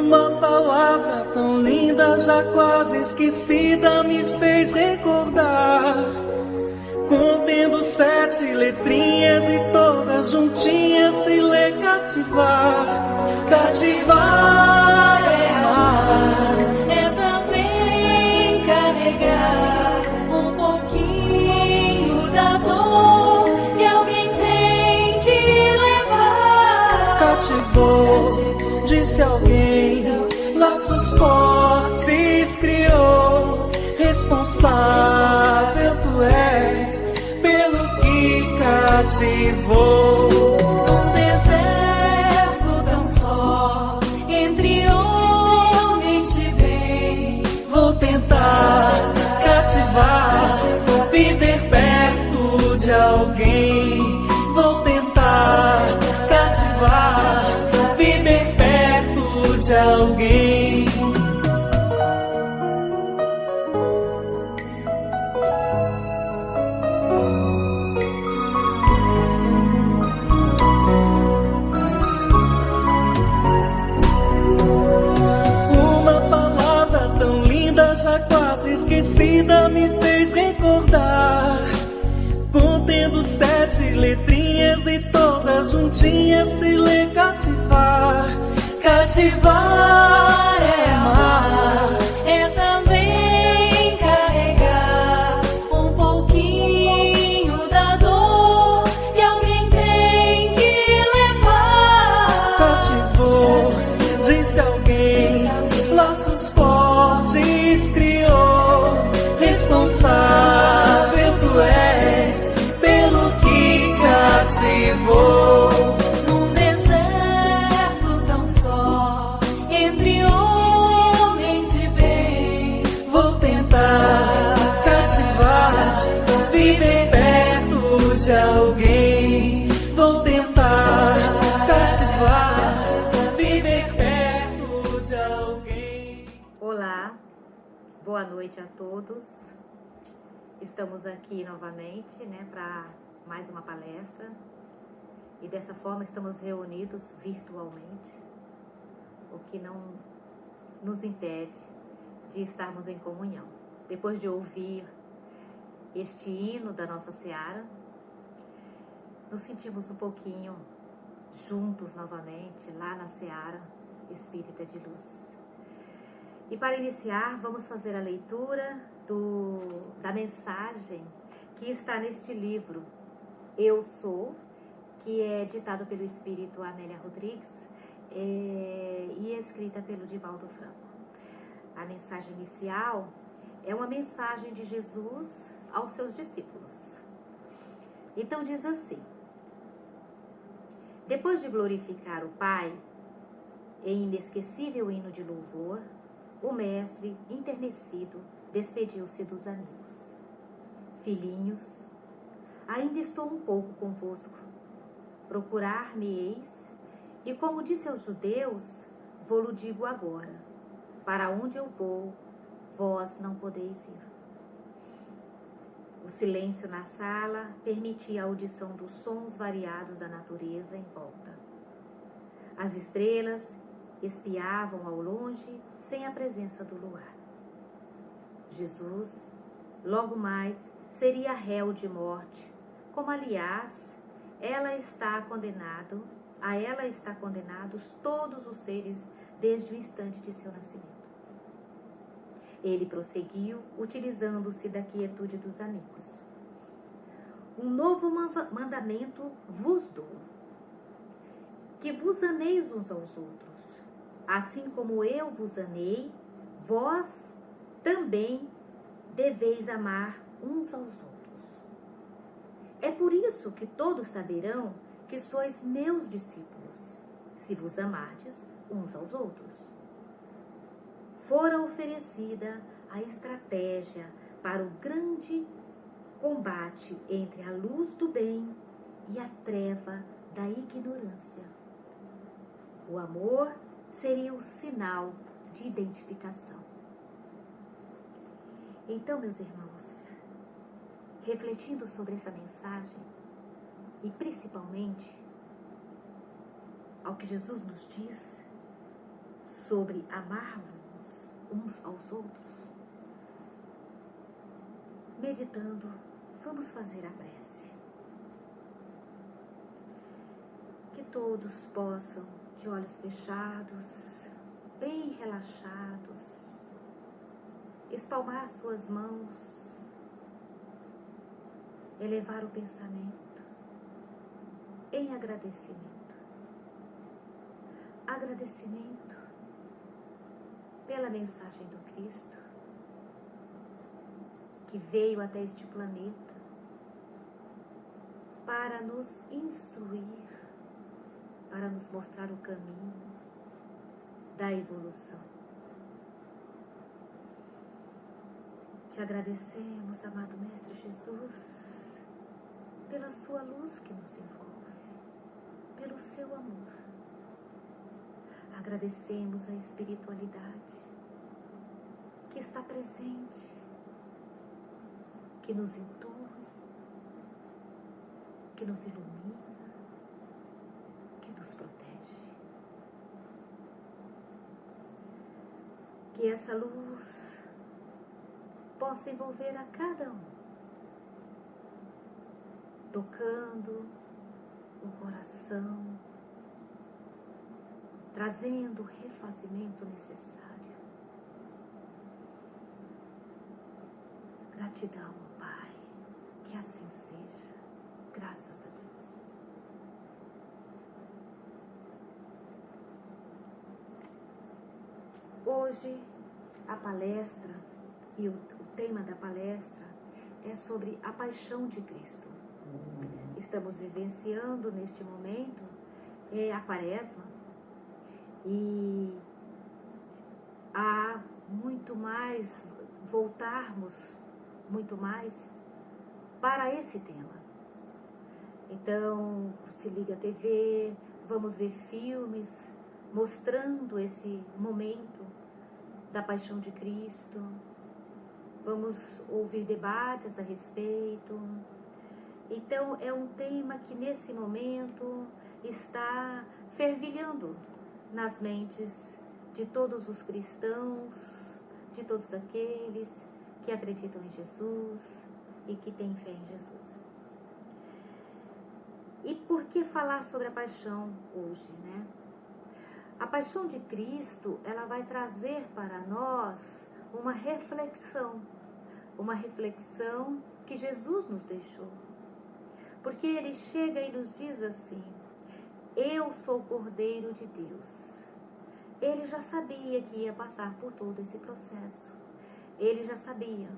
Uma palavra tão linda, já quase esquecida, me fez recordar. Contendo 7 letrinhas e todas juntinhas se lê cativar. Cativar é amar, é também carregar um pouquinho da dor que alguém tem que levar. Cativou, disse alguém, laços fortes criou. Responsável tu és pelo que cativou. Num deserto tão só, entre homens te bem, Vou tentar cativar, viver perto de alguém. Vou tentar cativar, viver perto de alguém. Esquecida me fez recordar. Contendo 7 letrinhas e todas juntinhas se lê cativar. Cativar é amar, é também carregar um pouquinho da dor que alguém tem que levar. Cativou, disse alguém, laços fortes criou. Responsável tu és pelo que cativou. Num deserto tão só, entre homens de bem, Vou tentar cativar, viver perto de alguém. Vou tentar cativar, viver perto de alguém. Olá, boa noite a todos. Estamos aqui novamente, para mais uma palestra. E dessa forma estamos reunidos virtualmente, o que não nos impede de estarmos em comunhão. Depois de ouvir este hino da nossa seara, nos sentimos um pouquinho juntos novamente lá na seara espírita de luz. E para iniciar, vamos fazer a leitura da mensagem que está neste livro, Eu Sou, que é ditado pelo Espírito Amélia Rodrigues e escrita pelo Divaldo Franco. A mensagem inicial é uma mensagem de Jesus aos seus discípulos. Então diz assim: depois de glorificar o Pai em inesquecível hino de louvor, o mestre, enternecido, despediu-se dos amigos. Filhinhos, ainda estou um pouco convosco. Procurar-me-eis, e como disse aos judeus, vou-lo digo agora: para onde eu vou, vós não podeis ir. O silêncio na sala permitia a audição dos sons variados da natureza em volta. As estrelas espiavam ao longe sem a presença do luar. Jesus, logo mais, seria réu de morte, como aliás a ela está condenados todos os seres desde o instante de seu nascimento. Ele prosseguiu, utilizando-se da quietude dos amigos. Um novo mandamento vos dou, que vos ameis uns aos outros. Assim como eu vos amei, vós também deveis amar uns aos outros. É por isso que todos saberão que sois meus discípulos, se vos amardes uns aos outros. Fora oferecida a estratégia para o grande combate entre a luz do bem e a treva da ignorância. O amor seria o sinal de identificação. Então, meus irmãos, refletindo sobre essa mensagem e principalmente ao que Jesus nos diz sobre amarmos uns aos outros, meditando, vamos fazer a prece. Que todos possam, de olhos fechados, bem relaxados, espalmar suas mãos, elevar o pensamento em agradecimento. Agradecimento pela mensagem do Cristo, que veio até este planeta para nos instruir, para nos mostrar o caminho da evolução. Te agradecemos, amado Mestre Jesus, pela sua luz que nos envolve, pelo seu amor. Agradecemos a espiritualidade que está presente, que nos intui, que nos ilumina, que nos protege. Que essa luz possa envolver a cada um, tocando o coração, trazendo o refazimento necessário. Gratidão, Pai, que assim seja, graças a Deus. Hoje, a palestra e o tema da palestra é sobre a paixão de Cristo. Estamos vivenciando neste momento a Quaresma e há muito mais, voltarmos muito mais para esse tema. Então, se liga a TV, vamos ver filmes mostrando esse momento da paixão de Cristo. Vamos ouvir debates a respeito. Então, é um tema que nesse momento está fervilhando nas mentes de todos os cristãos, de todos aqueles que acreditam em Jesus e que têm fé em Jesus. E por que falar sobre a paixão hoje, né? A paixão de Cristo, ela vai trazer para nós uma reflexão que Jesus nos deixou. Porque ele chega e nos diz assim: eu sou o Cordeiro de Deus. Ele já sabia que ia passar por todo esse processo. Ele já sabia.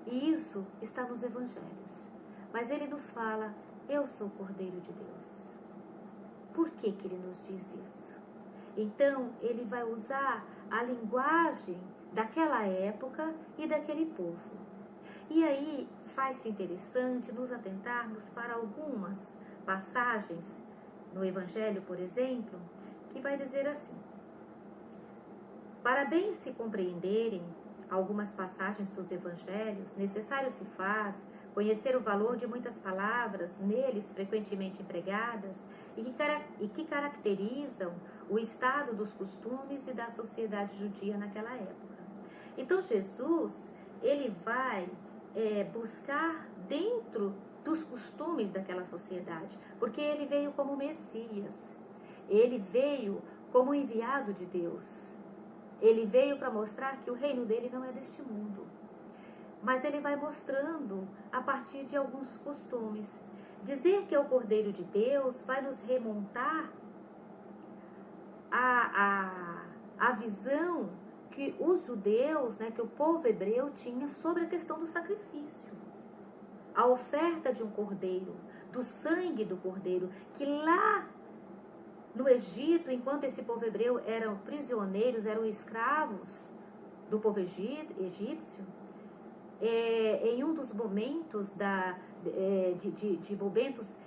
E isso está nos evangelhos. Mas ele nos fala: eu sou o Cordeiro de Deus. Por que que ele nos diz isso? Então, ele vai usar a linguagem daquela época e daquele povo. E aí, faz-se interessante nos atentarmos para algumas passagens no Evangelho, por exemplo, que vai dizer assim: para bem se compreenderem algumas passagens dos Evangelhos, necessário se faz conhecer o valor de muitas palavras neles frequentemente empregadas e que caracterizam o estado dos costumes e da sociedade judia naquela época. Então Jesus, ele vai buscar dentro dos costumes daquela sociedade, porque ele veio como Messias, ele veio como enviado de Deus, ele veio para mostrar que o reino dele não é deste mundo. Mas ele vai mostrando a partir de alguns costumes. Dizer que é o Cordeiro de Deus vai nos remontar a visão que os judeus, né, que o povo hebreu tinha sobre a questão do sacrifício. A oferta de um cordeiro, do sangue do cordeiro, que lá no Egito, enquanto esse povo hebreu eram prisioneiros, eram escravos do povo egípcio, em um dos momentos de momentos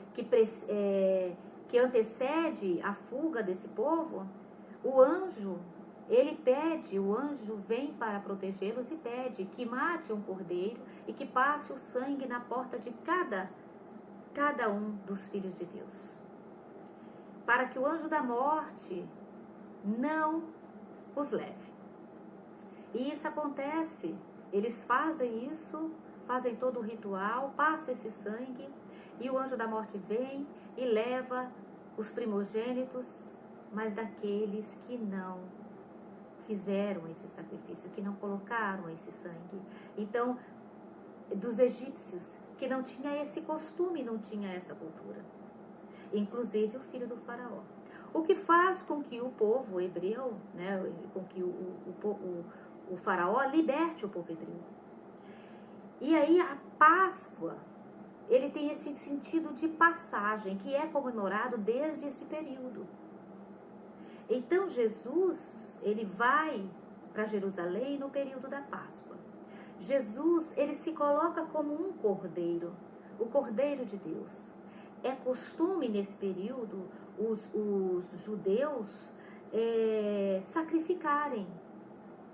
que antecede a fuga desse povo, o anjo vem para protegê-los e pede que mate um cordeiro e que passe o sangue na porta de cada um dos filhos de Deus, para que o anjo da morte não os leve. E isso acontece, eles fazem isso, fazem todo o ritual, passa esse sangue, e o anjo da morte vem e leva os primogênitos, mas daqueles que não fizeram esse sacrifício, que não colocaram esse sangue. Então, dos egípcios, que não tinha esse costume, não tinha essa cultura. Inclusive o filho do faraó. O que faz com que o povo hebreu, né, com que o faraó liberte o povo hebreu. E aí a Páscoa, ele tem esse sentido de passagem, que é comemorado desde esse período. Então Jesus, ele vai para Jerusalém no período da Páscoa. Jesus, ele se coloca como um cordeiro, o Cordeiro de Deus. É costume nesse período os judeus sacrificarem,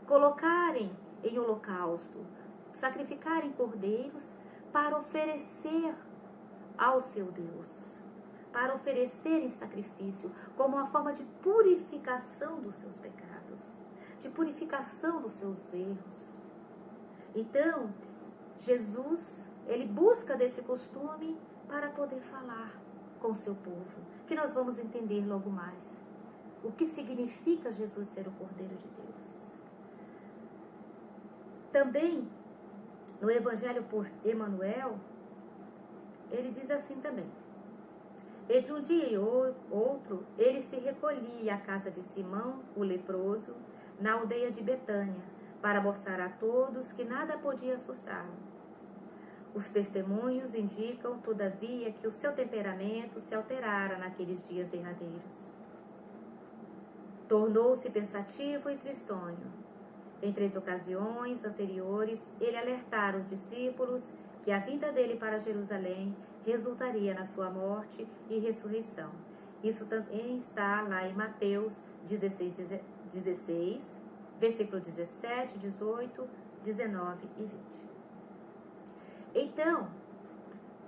colocarem em holocausto, sacrificarem cordeiros para oferecer ao seu Deus, para oferecer em sacrifício, como uma forma de purificação dos seus pecados, de purificação dos seus erros. Então, Jesus, ele busca desse costume para poder falar com o seu povo, que nós vamos entender logo mais o que significa Jesus ser o Cordeiro de Deus. Também, no Evangelho por Emanuel, ele diz assim também: entre um dia e outro, ele se recolhia à casa de Simão, o leproso, na aldeia de Betânia, para mostrar a todos que nada podia assustá-lo. Os testemunhos indicam, todavia, que o seu temperamento se alterara naqueles dias derradeiros. Tornou-se pensativo e tristonho. Em 3 ocasiões anteriores, ele alertara os discípulos que a vinda dele para Jerusalém resultaria na sua morte e ressurreição. Isso também está lá em Mateus 16, versículo 17, 18, 19 e 20. Então,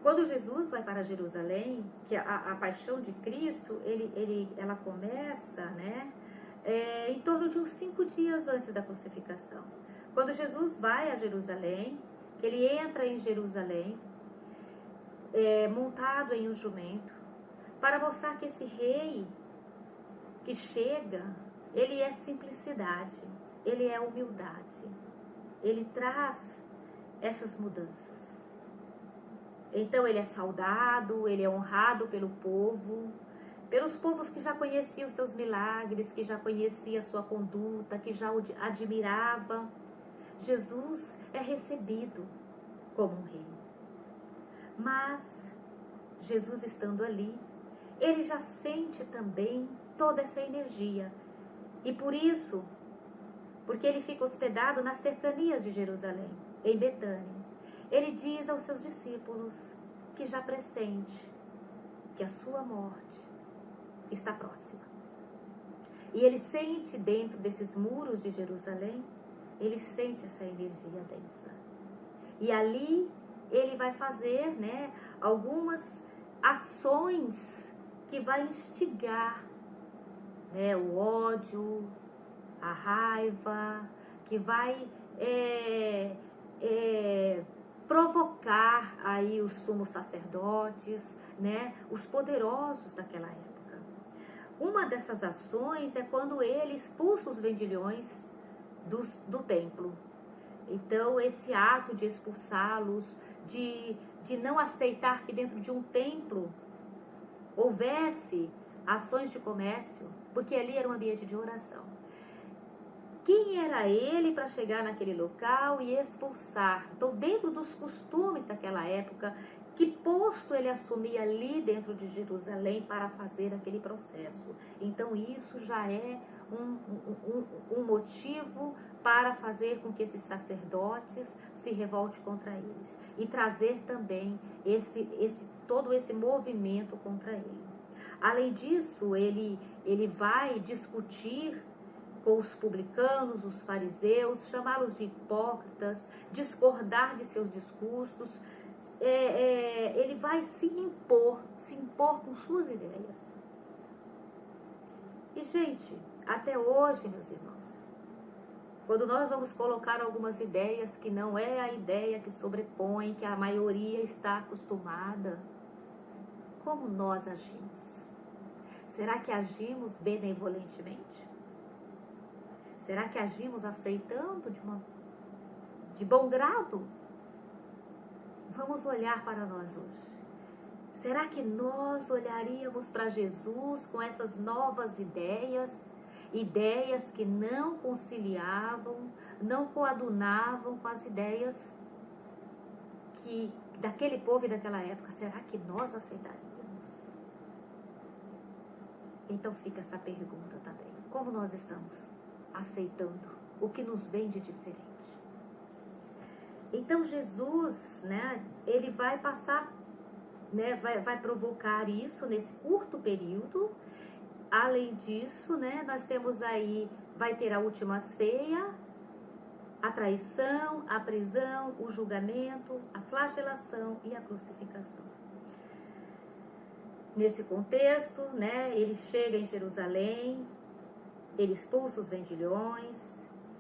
quando Jesus vai para Jerusalém, que a paixão de Cristo, ela começa, né, em torno de uns 5 dias antes da crucificação. Quando Jesus vai a Jerusalém, que ele entra em Jerusalém, montado em um jumento, para mostrar que esse rei que chega, ele é simplicidade, ele é humildade, ele traz essas mudanças. Então ele é saudado, ele é honrado pelo povo, pelos povos que já conheciam os seus milagres, que já conheciam a sua conduta, que já o admirava. Jesus é recebido como um rei. Mas Jesus estando ali, ele já sente também toda essa energia. E por isso, porque ele fica hospedado nas cercanias de Jerusalém, em Betânia, ele diz aos seus discípulos que já pressente que a sua morte está próxima. E ele sente dentro desses muros de Jerusalém, ele sente essa energia densa. E ali ele vai fazer, né, algumas ações que vai instigar, né, o ódio, a raiva, que vai provocar aí os sumos sacerdotes, né, os poderosos daquela época. Uma dessas ações é quando ele expulsa os vendilhões do templo. Então, esse ato de expulsá-los, de não aceitar que dentro de um templo houvesse ações de comércio, porque ali era um ambiente de oração. Quem era ele para chegar naquele local e expulsar? Então, dentro dos costumes daquela época, que posto ele assumia ali dentro de Jerusalém para fazer aquele processo? Então, isso já é um motivo para fazer com que esses sacerdotes se revoltem contra eles e trazer também todo esse movimento contra ele. Além disso, ele vai discutir com os publicanos, os fariseus, chamá-los de hipócritas, discordar de seus discursos. Ele vai se impor com suas ideias. E, gente, Até hoje, meus irmãos, quando nós vamos colocar algumas ideias que não é a ideia que sobrepõe, que a maioria está acostumada, como nós agimos? Será que agimos benevolentemente? Será que agimos aceitando de bom grado? Vamos olhar para nós hoje. Será que nós olharíamos para Jesus com essas novas ideias? Ideias que não conciliavam, não coadunavam com as ideias daquele povo e daquela época. Será que nós aceitaríamos? Então fica essa pergunta também. Como nós estamos aceitando o que nos vem de diferente? Então Jesus, né, ele vai passar, né, vai provocar isso nesse curto período. Além disso, né, nós temos aí, vai ter a última ceia, a traição, a prisão, o julgamento, a flagelação e a crucificação. Nesse contexto, né, ele chega em Jerusalém, ele expulsa os vendilhões,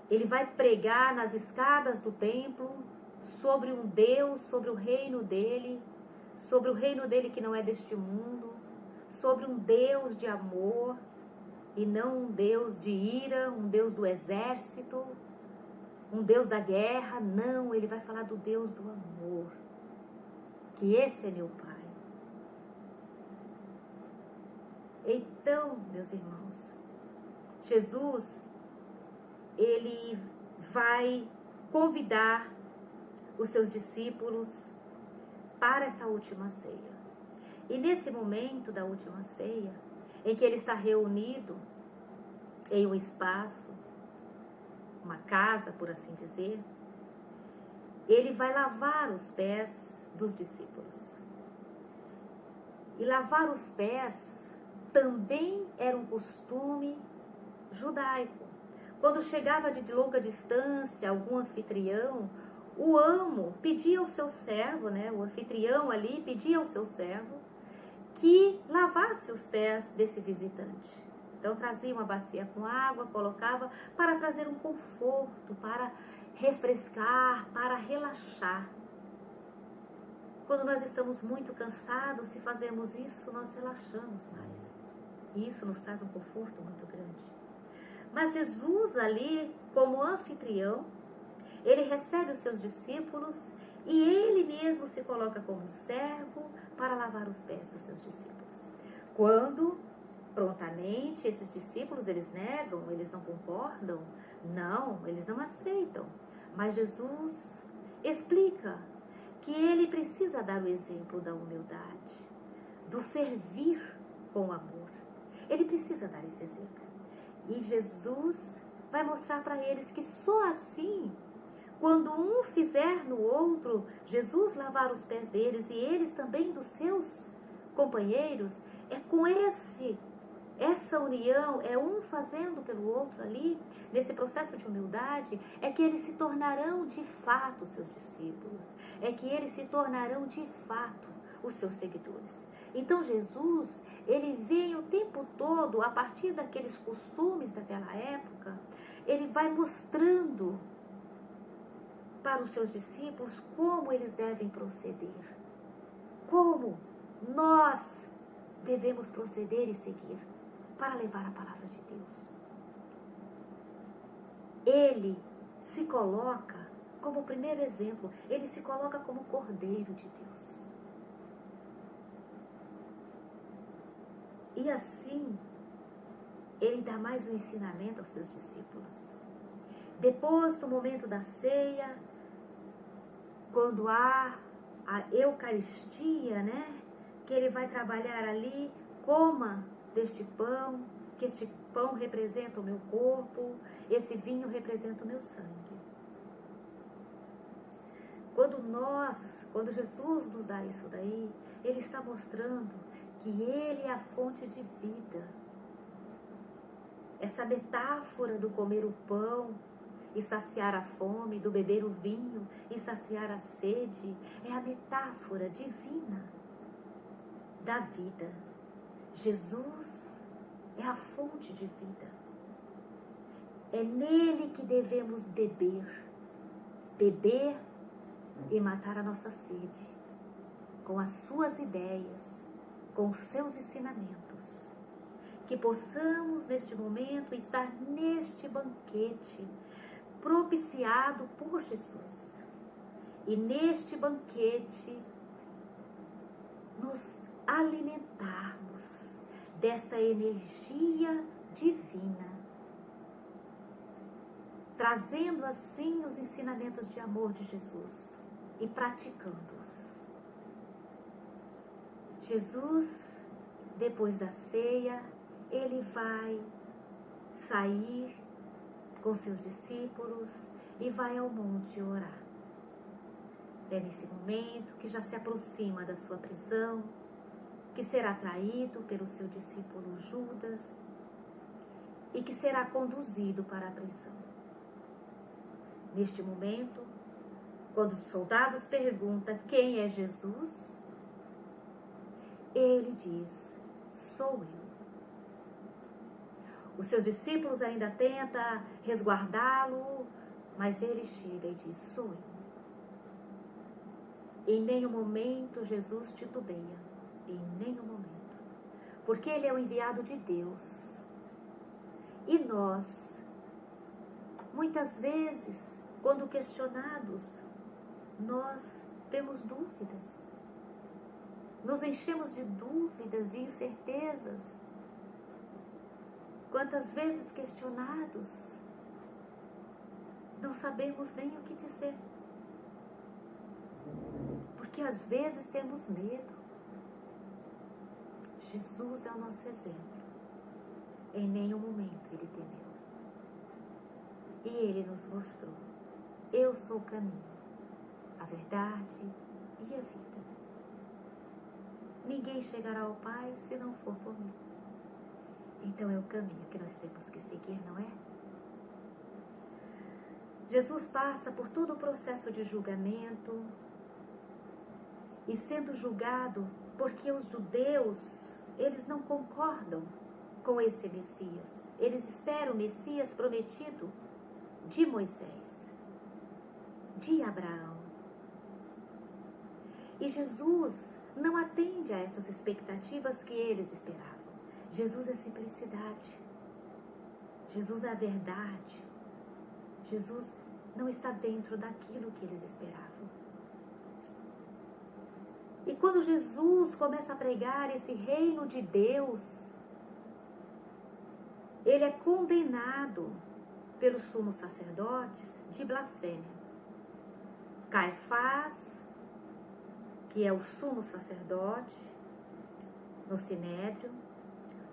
ele vai pregar nas escadas do templo sobre um Deus, sobre o reino dele que não é deste mundo, sobre um Deus de amor e não um Deus de ira, um Deus do exército, um Deus da guerra. Não, ele vai falar do Deus do amor, que esse é meu Pai. Então, meus irmãos, Jesus, ele vai convidar os seus discípulos para essa última ceia. E nesse momento da última ceia, em que ele está reunido em um espaço, uma casa, por assim dizer, ele vai lavar os pés dos discípulos. E lavar os pés também era um costume judaico. Quando chegava de longa distância algum anfitrião, o amo pedia ao seu servo, né, o anfitrião ali pedia ao seu servo que lavasse os pés desse visitante. Então trazia uma bacia com água, colocava para trazer um conforto, para refrescar, para relaxar. Quando nós estamos muito cansados, se fazemos isso, nós relaxamos mais. E isso nos traz um conforto muito grande. Mas Jesus ali, como anfitrião, ele recebe os seus discípulos e ele mesmo se coloca como servo para lavar os pés dos seus discípulos. Quando, prontamente, esses discípulos, eles negam, eles não concordam, não, eles não aceitam. Mas Jesus explica que ele precisa dar o exemplo da humildade, do servir com amor. Ele precisa dar esse exemplo. E Jesus vai mostrar para eles que só assim, quando um fizer no outro, Jesus lavar os pés deles e eles também dos seus companheiros, é com essa união, é um fazendo pelo outro ali, nesse processo de humildade, é que eles se tornarão de fato os seus discípulos, é que eles se tornarão de fato os seus seguidores. Então Jesus, ele vem o tempo todo, a partir daqueles costumes daquela época, ele vai mostrando para os seus discípulos como eles devem proceder, como nós devemos proceder e seguir para levar a palavra de Deus. Ele se coloca como o primeiro exemplo, ele se coloca como Cordeiro de Deus. E assim, ele dá mais um ensinamento aos seus discípulos. Depois do momento da ceia, quando há a Eucaristia, né? Que ele vai trabalhar ali, coma deste pão, que este pão representa o meu corpo, esse vinho representa o meu sangue. Quando Jesus nos dá isso daí, ele está mostrando que ele é a fonte de vida. Essa metáfora do comer o pão e saciar a fome, do beber o vinho e saciar a sede, é a metáfora divina da vida. Jesus é a fonte de vida. É nele que devemos beber. Beber e matar a nossa sede. Com as suas ideias, com os seus ensinamentos. Que possamos neste momento estar neste banquete propiciado por Jesus. E neste banquete nos alimentarmos desta energia divina, trazendo assim os ensinamentos de amor de Jesus e praticando-os. Jesus, depois da ceia, ele vai sair com seus discípulos e vai ao monte orar. É nesse momento que já se aproxima da sua prisão, que será traído pelo seu discípulo Judas e que será conduzido para a prisão. Neste momento, quando os soldados perguntam quem é Jesus, ele diz, sou eu. Os seus discípulos ainda tentam resguardá-lo, mas ele chega e diz, sou eu. Em nenhum momento Jesus titubeia, em nenhum momento, porque ele é o enviado de Deus. E nós, muitas vezes, quando questionados, nós temos dúvidas. Nos enchemos de dúvidas, de incertezas. Quantas vezes questionados, não sabemos nem o que dizer. Porque às vezes temos medo. Jesus é o nosso exemplo. Em nenhum momento ele temeu. E ele nos mostrou, eu sou o caminho, a verdade e a vida. Ninguém chegará ao Pai se não for por mim. Então é o caminho que nós temos que seguir, não é? Jesus passa por todo o processo de julgamento e sendo julgado porque os judeus, eles não concordam com esse Messias. Eles esperam o Messias prometido de Moisés, de Abraão. E Jesus não atende a essas expectativas que eles esperavam. Jesus é simplicidade. Jesus é a verdade. Jesus não está dentro daquilo que eles esperavam. E quando Jesus começa a pregar esse reino de Deus, ele é condenado pelos sumos sacerdotes de blasfêmia. Caifás, que é o sumo sacerdote no Sinédrio,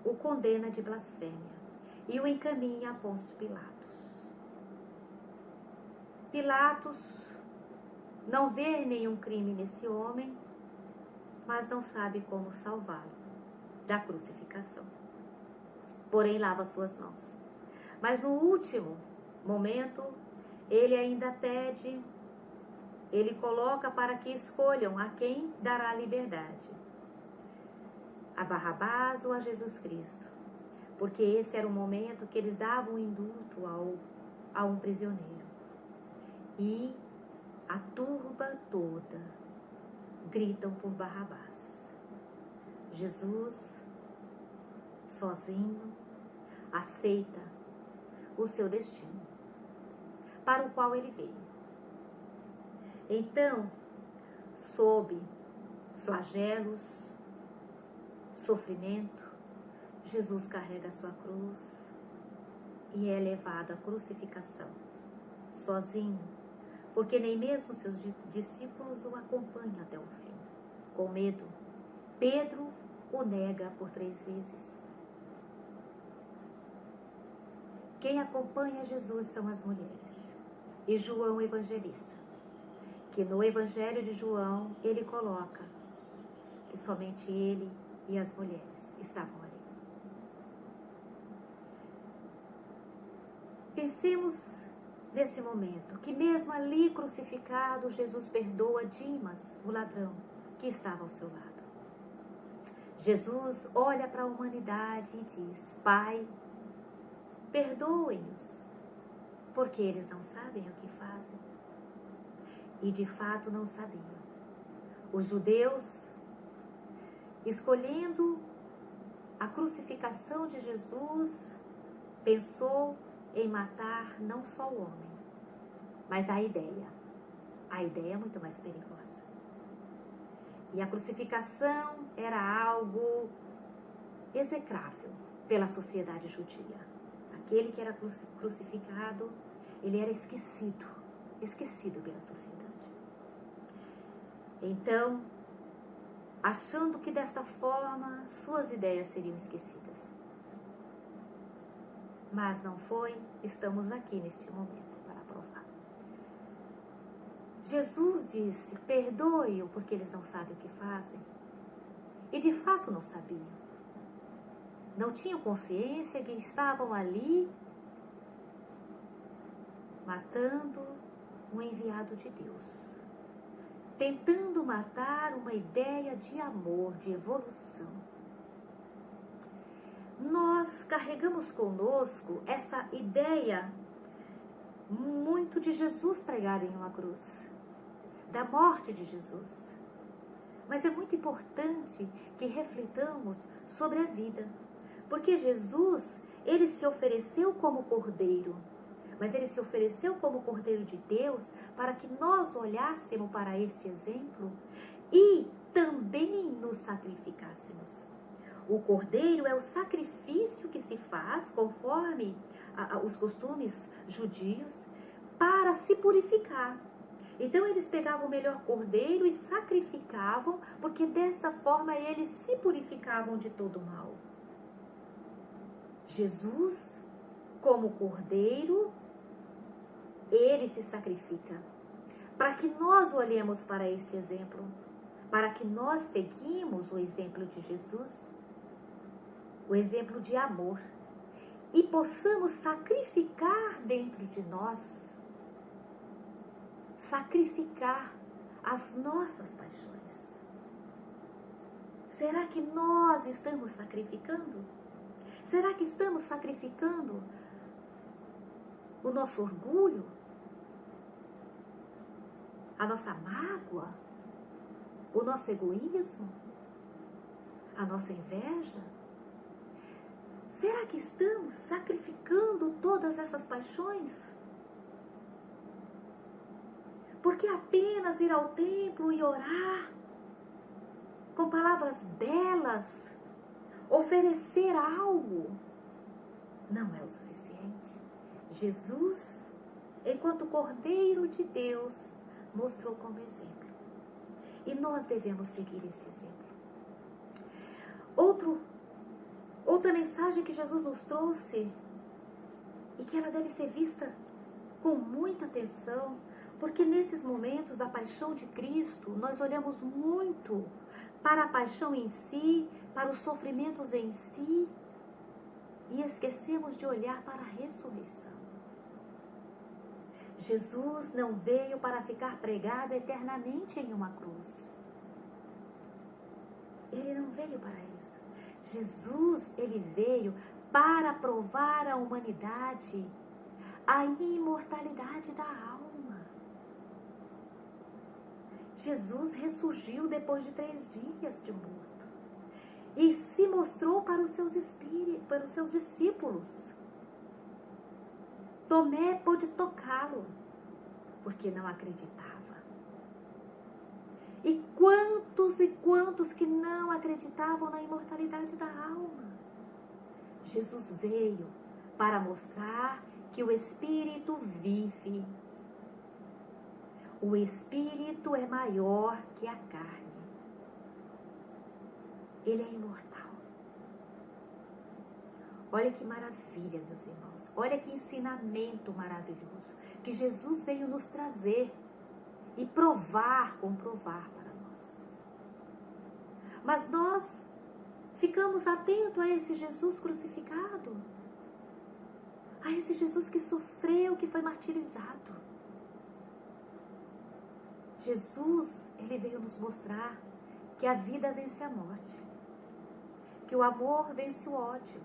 o condena de blasfêmia e o encaminha a Pôncio Pilatos. Pilatos não vê nenhum crime nesse homem, mas não sabe como salvá-lo da crucificação. Porém, lava suas mãos. Mas no último momento, ele ainda pede, ele coloca para que escolham a quem dará liberdade. A Barrabás ou a Jesus Cristo. Porque esse era o momento que eles davam indulto a um prisioneiro. E a turba toda gritam por Barrabás. Jesus, sozinho, aceita o seu destino, para o qual ele veio. Então, sob flagelos, sofrimento, Jesus carrega a sua cruz e é levado à crucificação, sozinho, porque nem mesmo seus discípulos o acompanham até o fim. Com medo, Pedro o nega por 3 vezes. Quem acompanha Jesus são as mulheres. E João Evangelista, que no Evangelho de João, ele coloca que somente ele e as mulheres estavam ali. Pensemos nesse momento, que mesmo ali crucificado, Jesus perdoa Dimas, o ladrão, que estava ao seu lado. Jesus olha para a humanidade e diz, Pai, perdoem-nos, porque eles não sabem o que fazem. E de fato não sabiam. Os judeus, escolhendo a crucificação de Jesus, pensou em matar não só o homem, mas a ideia. A ideia é muito mais perigosa. E a crucificação era algo execrável pela sociedade judia. Aquele que era crucificado, ele era esquecido pela sociedade. Então, achando que desta forma suas ideias seriam esquecidas. Mas não foi, estamos aqui neste momento para provar. Jesus disse, perdoe-o porque eles não sabem o que fazem. E de fato não sabiam. Não tinham consciência que estavam ali matando um enviado de Deus. Tentando matar uma ideia de amor, de evolução. Nós carregamos conosco essa ideia muito de Jesus pregado em uma cruz, da morte de Jesus. Mas é muito importante que reflitamos sobre a vida, porque Jesus, ele se ofereceu como cordeiro, mas ele se ofereceu como Cordeiro de Deus para que nós olhássemos para este exemplo e também nos sacrificássemos. O cordeiro é o sacrifício que se faz, conforme os costumes judios, para se purificar. Então eles pegavam o melhor cordeiro e sacrificavam, porque dessa forma eles se purificavam de todo o mal. Jesus, como cordeiro, ele se sacrifica, para que nós olhemos para este exemplo, para que nós seguimos o exemplo de Jesus, o exemplo de amor, e possamos sacrificar dentro de nós, sacrificar as nossas paixões. Será que nós estamos sacrificando? Será que estamos sacrificando o nosso orgulho? A nossa mágoa? O nosso egoísmo? A nossa inveja? Será que estamos sacrificando todas essas paixões? Porque apenas ir ao templo e orar, com palavras belas, oferecer algo, não é o suficiente. Jesus, enquanto Cordeiro de Deus, mostrou como exemplo. E nós devemos seguir este exemplo. Outra mensagem que Jesus nos trouxe, e que ela deve ser vista com muita atenção, porque nesses momentos da paixão de Cristo, nós olhamos muito para a paixão em si, para os sofrimentos em si, e esquecemos de olhar para a ressurreição. Jesus não veio para ficar pregado eternamente em uma cruz. Ele não veio para isso. Jesus, ele veio para provar à humanidade a imortalidade da alma. Jesus ressurgiu depois de 3 dias de morto e se mostrou para os seus discípulos. Tomé pôde tocá-lo, porque não acreditava. E quantos que não acreditavam na imortalidade da alma? Jesus veio para mostrar que o Espírito vive. O Espírito é maior que a carne. Ele é imortal. Olha que maravilha, meus irmãos. Olha que ensinamento maravilhoso que Jesus veio nos trazer e comprovar para nós. Mas nós ficamos atentos a esse Jesus crucificado, a esse Jesus que sofreu, que foi martirizado. Jesus, ele veio nos mostrar que a vida vence a morte, que o amor vence o ódio.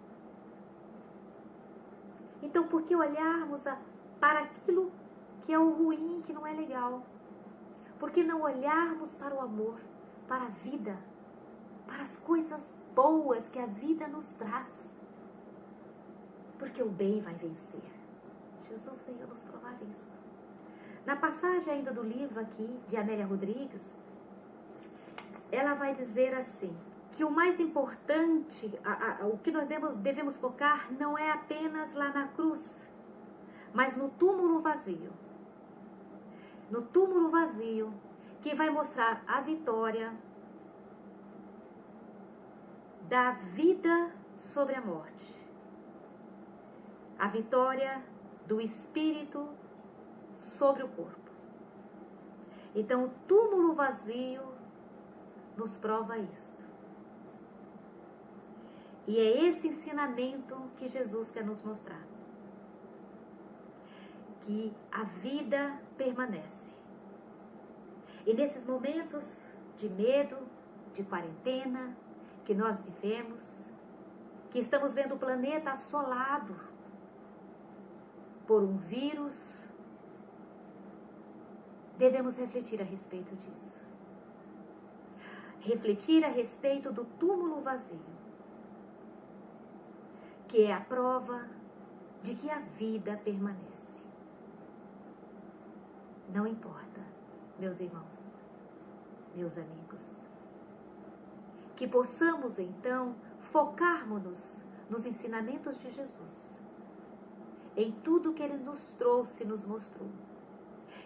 Então, por que olharmos para aquilo que é o ruim, que não é legal? Por que não olharmos para o amor, para a vida, para as coisas boas que a vida nos traz? Porque o bem vai vencer. Jesus veio nos provar isso. Na passagem ainda do livro aqui, de Amélia Rodrigues, ela vai dizer assim, que o mais importante, o que nós devemos focar não é apenas lá na cruz, mas no túmulo vazio. No túmulo vazio, que vai mostrar a vitória da vida sobre a morte. A vitória do espírito sobre o corpo. Então, o túmulo vazio nos prova isto. E é esse ensinamento que Jesus quer nos mostrar. Que a vida permanece. E nesses momentos de medo, de quarentena, que nós vivemos, que estamos vendo o planeta assolado por um vírus, devemos refletir a respeito disso. Refletir a respeito do túmulo vazio, que é a prova de que a vida permanece. Não importa, meus irmãos, meus amigos, que possamos então focarmos nos ensinamentos de Jesus, em tudo que Ele nos trouxe e nos mostrou.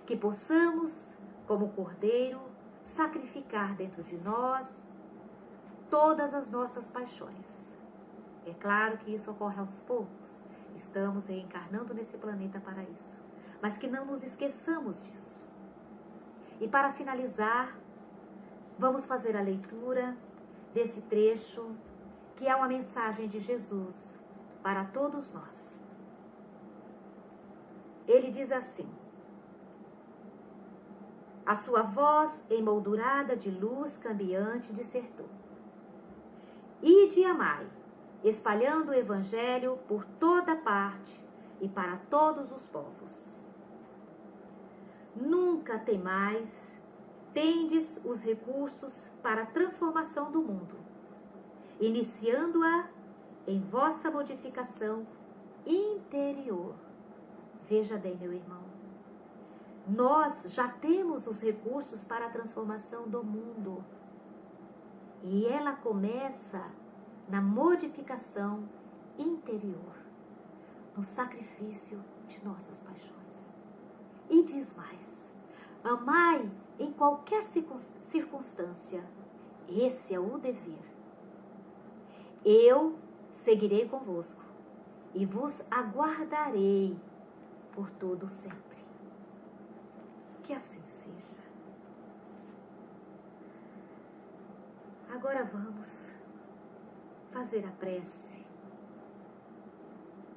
Que possamos, como Cordeiro, sacrificar dentro de nós todas as nossas paixões. É claro que isso ocorre aos poucos. Estamos reencarnando nesse planeta para isso. Mas que não nos esqueçamos disso. E para finalizar, vamos fazer a leitura desse trecho, que é uma mensagem de Jesus para todos nós. Ele diz assim: a sua voz emoldurada de luz cambiante dissertou: ide e amai, espalhando o evangelho por toda parte e para todos os povos. Nunca temais, tendes os recursos para a transformação do mundo, iniciando-a em vossa modificação interior. Veja bem, meu irmão, nós já temos os recursos para a transformação do mundo. E ela começa na modificação interior, no sacrifício de nossas paixões. E diz mais: amai em qualquer circunstância, esse é o dever. Eu seguirei convosco e vos aguardarei por todo sempre. Que assim seja. Agora vamos fazer a prece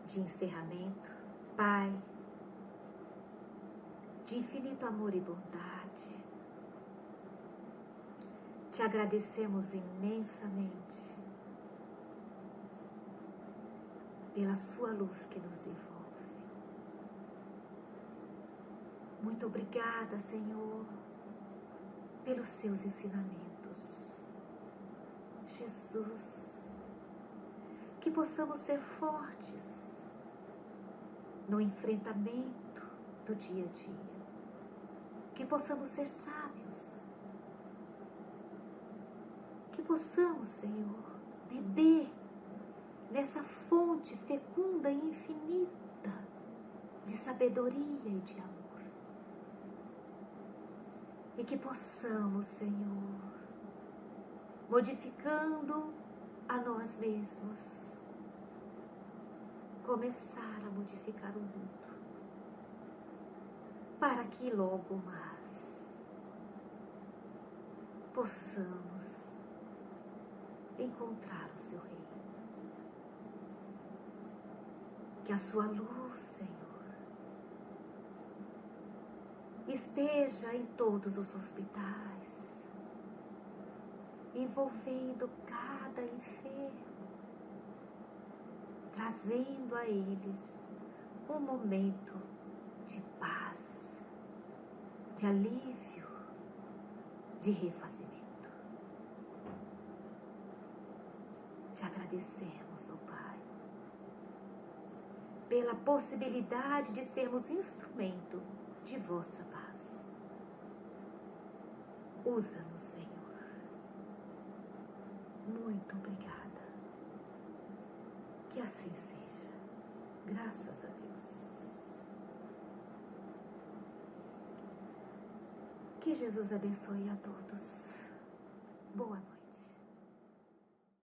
de encerramento. Pai, de infinito amor e bondade, te agradecemos imensamente pela sua luz que nos envolve. Muito obrigada, Senhor, pelos seus ensinamentos. Jesus, que possamos ser fortes no enfrentamento do dia a dia. Que possamos ser sábios. Que possamos, Senhor, beber nessa fonte fecunda e infinita de sabedoria e de amor. E que possamos, Senhor, modificando a nós mesmos, começar a modificar o mundo, para que logo mais possamos encontrar o seu reino. Que a sua luz, Senhor, esteja em todos os hospitais, envolvendo cada enfermo, trazendo a eles um momento de paz, de alívio, de refazimento. Te agradecemos, ó Pai, pela possibilidade de sermos instrumento de vossa paz. Usa-nos, Senhor. Muito obrigada. Que assim seja. Graças a Deus. Que Jesus abençoe a todos. Boa noite.